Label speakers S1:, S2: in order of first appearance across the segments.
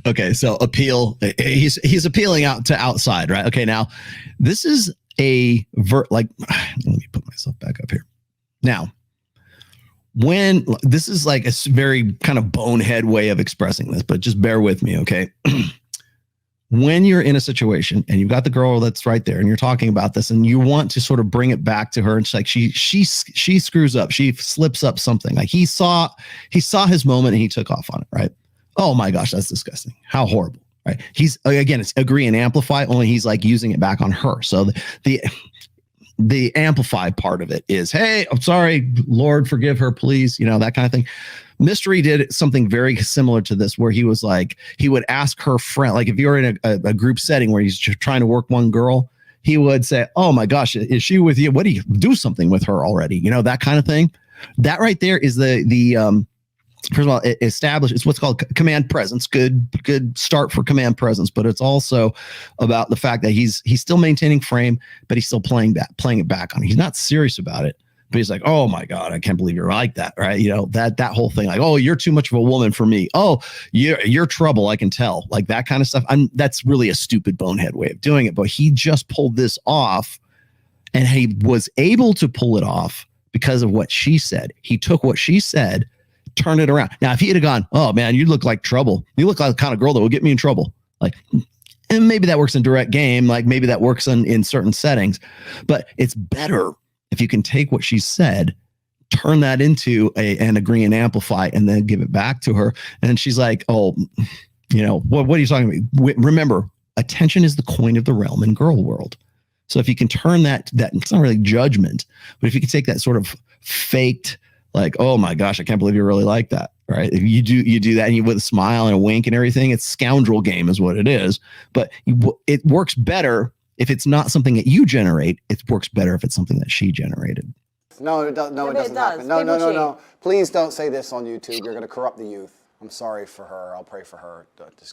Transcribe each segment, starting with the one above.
S1: Okay, so appeal. He's appealing out to outside, right? Okay, now this is let me put myself back up here. Now, when this is like a very kind of bonehead way of expressing this, but just bear with me, okay? When you're in a situation and you've got the girl that's right there and you're talking about this and you want to sort of bring it back to her, and it's like she screws up, she slips up something. Like he saw his moment and he took off on it, right? Oh my gosh, that's disgusting. How horrible, right? He's, again, it's agree and amplify, only he's like using it back on her. So the amplify part of it is, hey, I'm sorry, Lord, forgive her, please, that kind of thing. Mystery did something very similar to this, where he was like, he would ask her friend, like if you're in a group setting where he's trying to work one girl, he would say, oh my gosh, is she with you? What do you do something with her already? That kind of thing. That right there is the first of all, it's what's called command presence. Good start for command presence, but it's also about the fact that he's still maintaining frame, but he's still playing it back on. He's not serious about it, but he's like, oh my God, I can't believe you're like that, right? That whole thing, like, oh, you're too much of a woman for me. Oh, you're trouble, I can tell, like that kind of stuff. That's really a stupid bonehead way of doing it, but he just pulled this off, and he was able to pull it off because of what she said. He took what she said, turn it around. Now, if he had gone, oh man, you look like trouble. You look like the kind of girl that will get me in trouble. Like, and maybe that works in direct game. Like maybe that works in certain settings, but it's better if you can take what she said, turn that into an agree and amplify, and then give it back to her. And she's like, oh, what are you talking about? Remember, attention is the coin of the realm in girl world. So if you can turn that it's not really judgment, but if you can take that sort of faked, like, oh my gosh, I can't believe you really like that, right? If you do that and you with a smile and a wink and everything, it's scoundrel game is what it is. But it works better if it's not something that you generate. It works better if it's something that she generated.
S2: No, it doesn't happen. No. Please don't say this on YouTube. You're going to corrupt the youth. I'm sorry for her. I'll pray for her.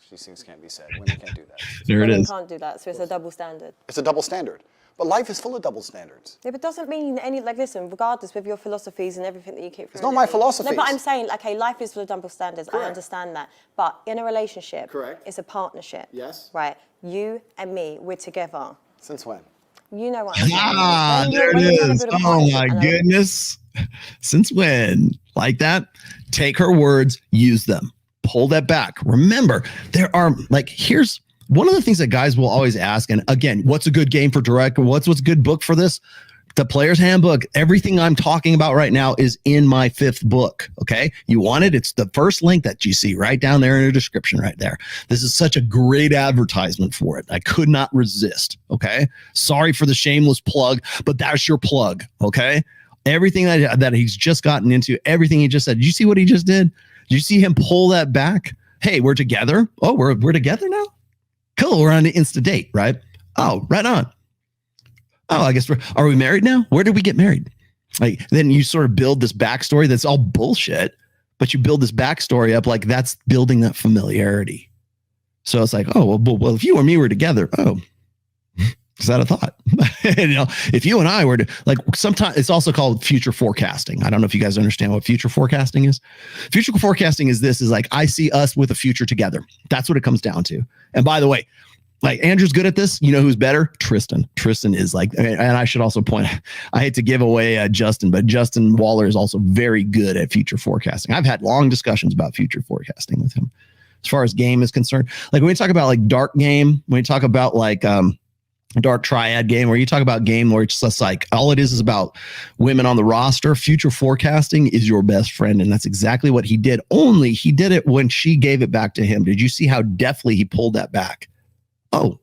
S2: These things can't be said. Women can't do that.
S3: Women can't do that, so it's a double standard.
S2: It's a double standard. But life is full of double standards.
S3: Yeah, but doesn't mean listen, regardless with your philosophies and everything that you keep through.
S2: It's not my philosophies.
S3: No, but I'm saying, okay, life is full of double standards. Correct. I understand that. But in a relationship,
S2: correct,
S3: it's a partnership.
S2: Yes.
S3: Right? You and me, we're together.
S2: Since when?
S3: You know what I'm saying.
S1: There it is. Oh my goodness. Since when? Like that? Take her words, use them. Pull that back. Remember, there are here's one of the things that guys will always ask, and again, what's a good game for direct? What's a good book for this? The Player's Handbook. Everything I'm talking about right now is in my 5th book. Okay, you want it? It's the first link that you see right down there in the description right there. This is such a great advertisement for it. I could not resist. Okay, sorry for the shameless plug, but that's your plug. Okay, everything that he's just gotten into, everything he just said. Did you see what he just did? Did you see him pull that back? Hey, we're together. Oh, we're together now. Cool, we're on the Insta date, right? Oh, right on. Oh, I guess are we married now? Where did we get married? Like, then you sort of build this backstory that's all bullshit, but you build this backstory up like that's building that familiarity. So it's like, oh, well, if you or me were together, oh, is that a thought? If you and I were to, sometimes it's also called future forecasting. I don't know if you guys understand what future forecasting is. Future forecasting is like, I see us with a future together. That's what it comes down to. And by the way, Andrew's good at this. You know who's better? Tristan. Tristan is and I should also point, I hate to give away Justin, but Justin Waller is also very good at future forecasting. I've had long discussions about future forecasting with him. As far as game is concerned, when we talk about dark game, when we talk about dark triad game, where you talk about game where it's just all it is about women on the roster, future forecasting is your best friend. And that's exactly what he did. Only he did it when she gave it back to him. Did you see how deftly he pulled that back? Oh,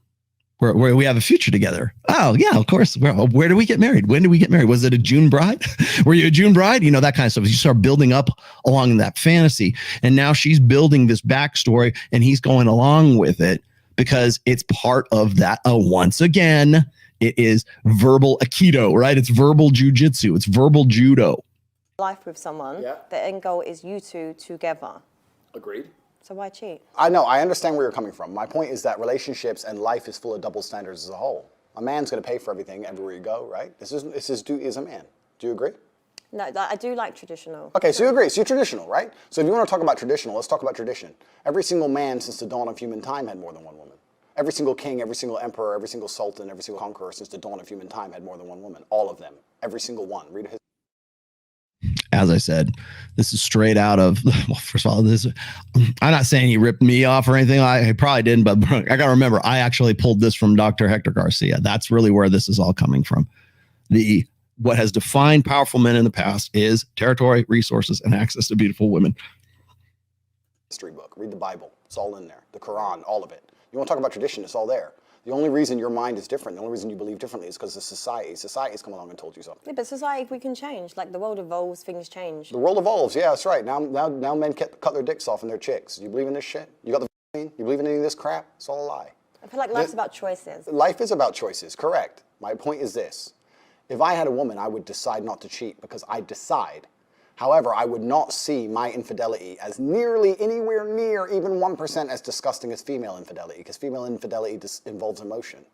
S1: we have a future together. Oh yeah, of course. Where do we get married? When do we get married? Was it a June bride? Were you a June bride? That kind of stuff. You start building up along that fantasy. And now she's building this backstory and he's going along with it, because it's part of that. Once again, it is verbal aikido, right? It's verbal jujitsu. It's verbal judo.
S3: Life with someone, the end goal is you two together.
S2: Agreed.
S3: So why cheat?
S2: I know. I understand where you're coming from. My point is that relationships and life is full of double standards as a whole. A man's going to pay for everything everywhere you go, right? This is his duty as a man. Do you agree?
S3: No, I do like traditional.
S2: Okay, so you agree. So you're traditional, right? So if you want to talk about traditional, let's talk about tradition. Every single man since the dawn of human time had more than one woman. Every single king, every single emperor, every single sultan, every single conqueror since the dawn of human time had more than one woman. All of them. Every single one. Read his.
S1: As I said, this is straight out of, well, first of all, this, I'm not saying he ripped me off or anything. I probably didn't, but I got to remember, I actually pulled this from Dr. Hector Garcia. That's really where this is all coming from. What has defined powerful men in the past is territory, resources, and access to beautiful women.
S2: History book. Read the Bible. It's all in there. The Quran, all of it. You want to talk about tradition, it's all there. The only reason your mind is different, the only reason you believe differently is because of society. Society's come along and told you something.
S3: Yeah, but society, we can change. Like, the world evolves, things change.
S2: The world evolves, yeah, that's right. Now men cut their dicks off and their chicks. You believe in this shit? You got the vaccine? You believe in any of this crap? It's all a lie.
S3: I feel like life's about choices.
S2: Life is about choices, correct. My point is this. If I had a woman, I would decide not to cheat because I decide. However, I would not see my infidelity as nearly anywhere near even 1% as disgusting as female infidelity, because female infidelity involves emotion.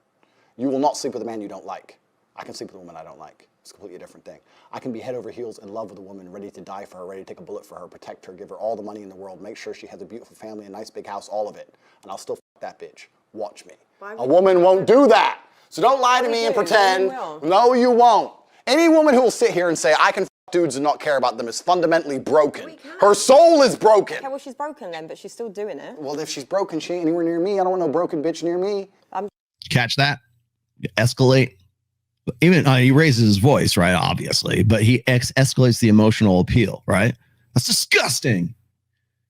S2: You will not sleep with a man you don't like. I can sleep with a woman I don't like. It's a completely different thing. I can be head over heels in love with a woman, ready to die for her, ready to take a bullet for her, protect her, give her all the money in the world, make sure she has a beautiful family, a nice big house, all of it. And I'll still f that bitch. Watch me. A woman won't do that. So don't lie to me and pretend. No, you won't. Any woman who will sit here and say, I can f dudes and not care about them is fundamentally broken. Her soul is broken.
S3: Okay, well, she's broken then, but she's still doing it.
S2: Well, if she's broken, she ain't anywhere near me. I don't want no broken bitch near me.
S1: Catch that? Escalate. Even he raises his voice, right? Obviously, but he escalates the emotional appeal, right? That's disgusting.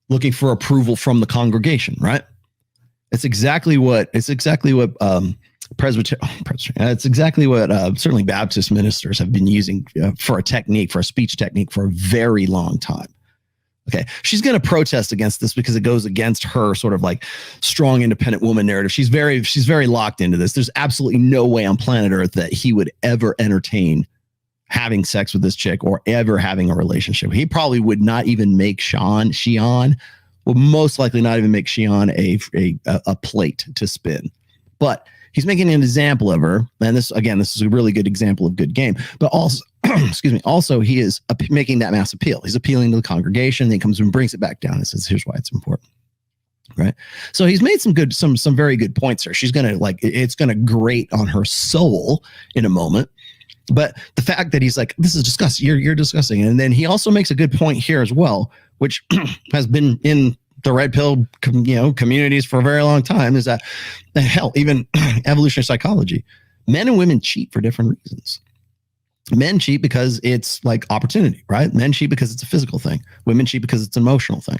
S1: Looking for approval from the congregation, right? It's exactly what Presbyterian. It's exactly what certainly Baptist ministers have been using for a speech technique for a very long time. Okay, she's going to protest against this because it goes against her sort of like strong, independent woman narrative. She's very locked into this. There's absolutely no way on planet Earth that he would ever entertain having sex with this chick or ever having a relationship. He probably would not even make Shion will most likely not even make Shion a plate to spin. But he's making an example of her. And this is a really good example of good game. But also, excuse me, also he is making that mass appeal. He's appealing to the congregation. Then he comes and brings it back down and says, here's why it's important. Right. So he's made some very good points here. She's going to it's going to grate on her soul in a moment. But the fact that he's like, this is disgusting. You're disgusting. And then he also makes a good point here as well, which has been in the red pill, communities for a very long time, is that hell, even evolutionary psychology, men and women cheat for different reasons. Men cheat because it's like opportunity, right? Men cheat because it's a physical thing. Women cheat because it's an emotional thing.